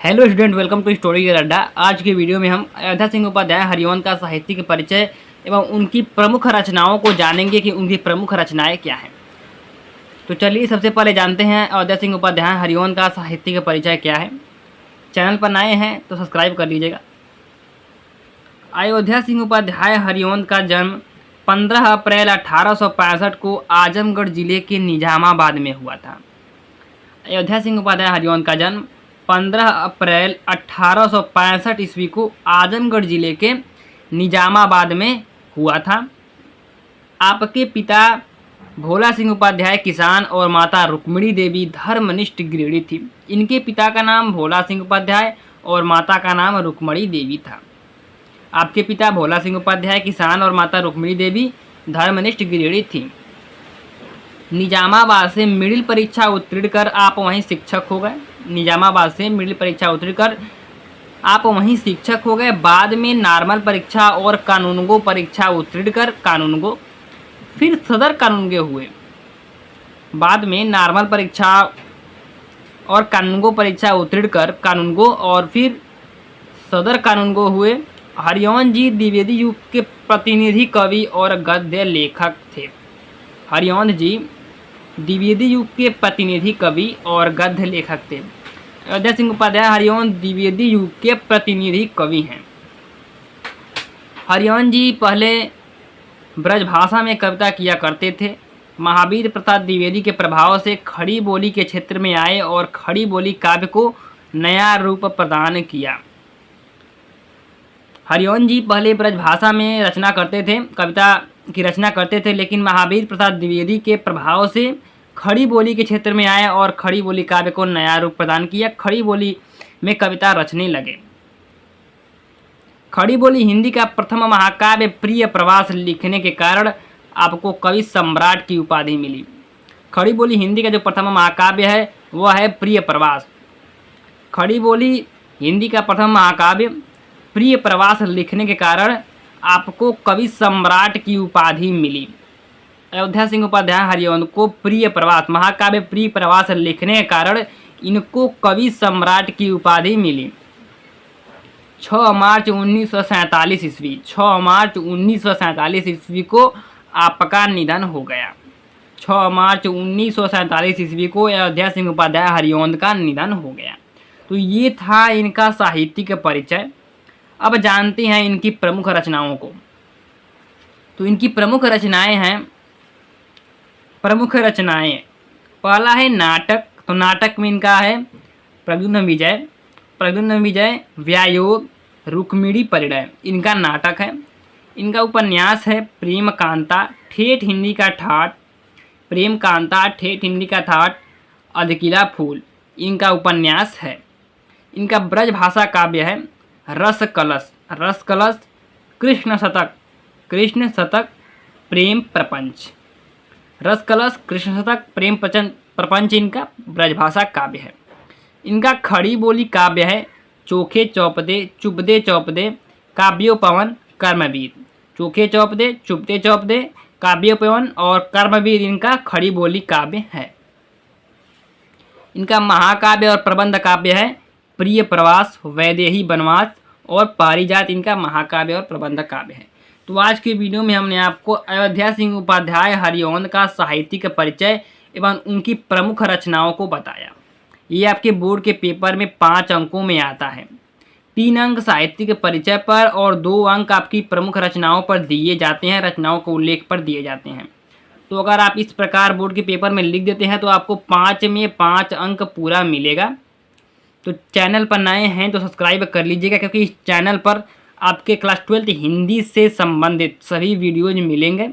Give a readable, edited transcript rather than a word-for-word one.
Hello student, welcome to story का अड्डा। आज की वीडियो में हम अयोध्या सिंह उपाध्याय हरिवंश का साहित्यिक परिचय एवं उनकी प्रमुख रचनाओं को जानेंगे कि उनकी प्रमुख रचनाएं क्या हैं। तो चलिए सबसे पहले जानते हैं अयोध्या सिंह उपाध्याय हरिवंश का साहित्यिक परिचय क्या है। चैनल पर नए हैं तो सब्सक्राइब कर लीजिएगा। अयोध्या सिंह उपाध्याय हरिवंश का जन्म 15 अप्रैल 1865 को आजमगढ़ जिले के निजामाबाद में हुआ था। अयोध्या सिंह उपाध्याय हरिवंश का जन्म 15 अप्रैल 1865 ईस्वी को आजमगढ़ जिले के निजामाबाद में हुआ था। आपके पिता भोला सिंह उपाध्याय किसान और माता रुक्मिणी देवी धर्मनिष्ठ गृहिणी थी। इनके पिता का नाम भोला सिंह उपाध्याय और माता का नाम रुक्मिणी देवी था। आपके पिता भोला सिंह उपाध्याय किसान और माता रुक्मिणी देवी धर्मनिष्ठ गृहिणी थी। निजामाबाद से मिडिल परीक्षा उत्तीर्ण कर आप वहीं शिक्षक हो गए। निजामाबाद से मिडिल परीक्षा उत्तीर्ण कर आप वहीं शिक्षक हो गए। बाद में नॉर्मल परीक्षा और कानूनगो परीक्षा उत्तीर्ण कर कानूनगो, फिर सदर कानूनगो हुए। बाद में नॉर्मल परीक्षा और कानूनगो परीक्षा उत्तीर्ण कर कानूनगो और फिर सदर कानूनगो हुए। हरिवंश जी द्विवेदी युग के प्रतिनिधि कवि और गद्य लेखक थे। हरिवंश जी द्विवेदी युग के प्रतिनिधि कवि और गद्य लेखक थे। अयोध्या सिंह उपाध्याय हरिवंश द्विवेदी युग के प्रतिनिधि कवि हैं। हरिवंश जी पहले ब्रजभाषा में कविता किया करते थे। महावीर प्रसाद द्विवेदी के प्रभाव से खड़ी बोली के क्षेत्र में आए और खड़ी बोली काव्य को नया रूप प्रदान किया। हरिवंश जी पहले ब्रजभाषा में रचना करते थे, कविता की रचना करते थे, लेकिन महावीर प्रसाद द्विवेदी के प्रभाव से खड़ी बोली के क्षेत्र में आए और खड़ी बोली काव्य को नया रूप प्रदान किया। खड़ी बोली में कविता रचने लगे। खड़ी बोली हिंदी का प्रथम महाकाव्य प्रिय प्रवास लिखने के कारण आपको कवि सम्राट की उपाधि मिली। खड़ी बोली हिंदी का जो प्रथम महाकाव्य है वह है प्रिय प्रवास। खड़ी बोली हिंदी का प्रथम महाकाव्य प्रिय प्रवास लिखने के कारण आपको कवि सम्राट की उपाधि मिली। अयोध्या सिंह उपाध्याय हरिवंश को प्रिय प्रवास महाकाव्य प्रिय प्रवास लिखने के कारण इनको कवि सम्राट की उपाधि मिली। 6 मार्च 1947 ईस्वी 6 मार्च 1947 ईस्वी को आपका निधन हो गया। 6 मार्च 1947 ईस्वी को अयोध्या सिंह उपाध्याय हरिवंश का निधन हो गया। तो ये था इनका साहित्यिक परिचय। अब जानते हैं इनकी प्रमुख रचनाओं को। तो इनकी प्रमुख रचनाएं हैं। पहला है नाटक। तो नाटक में इनका है प्रद्युम्न विजय, व्यायोग, रुक्मिणी परिणय, इनका नाटक है। इनका उपन्यास है प्रेम कांता ठेठ हिंदी का ठाट, अधकिला फूल, इनका उपन्यास है। इनका ब्रजभाषा काव्य है रस कलश, कृष्ण शतक, प्रेम प्रपंच। रस कलश, कृष्ण शतक, प्रेम प्रपंच इनका ब्रजभाषा काव्य है। इनका खड़ी बोली काव्य है चोखे चुपदे चौपदे, काव्योपवन, कर्मवीर। चोखे चौपदे, चुपदे चौपदे, काव्योपवन और कर्मवीर इनका खड़ी बोली काव्य है। इनका महाकाव्य और प्रबंध काव्य है प्रिय प्रवास, वैदेही वनवास और पारिजात, इनका महाकाव्य और प्रबंध काव्य है। तो आज की वीडियो में हमने आपको अयोध्या सिंह उपाध्याय हरिवंश का साहित्यिक परिचय एवं उनकी प्रमुख रचनाओं को बताया। ये आपके बोर्ड के पेपर में 5 अंकों में आता है। 3 अंक साहित्यिक परिचय पर और 2 अंक आपकी प्रमुख रचनाओं पर दिए जाते हैं, रचनाओं को उल्लेख पर दिए जाते हैं। तो अगर आप इस प्रकार बोर्ड के पेपर में लिख देते हैं तो आपको 5 में 5 अंक पूरा मिलेगा। तो चैनल पर नए हैं तो सब्सक्राइब कर लीजिएगा, क्योंकि इस चैनल पर आपके क्लास 12 हिंदी से संबंधित सभी वीडियोज मिलेंगे।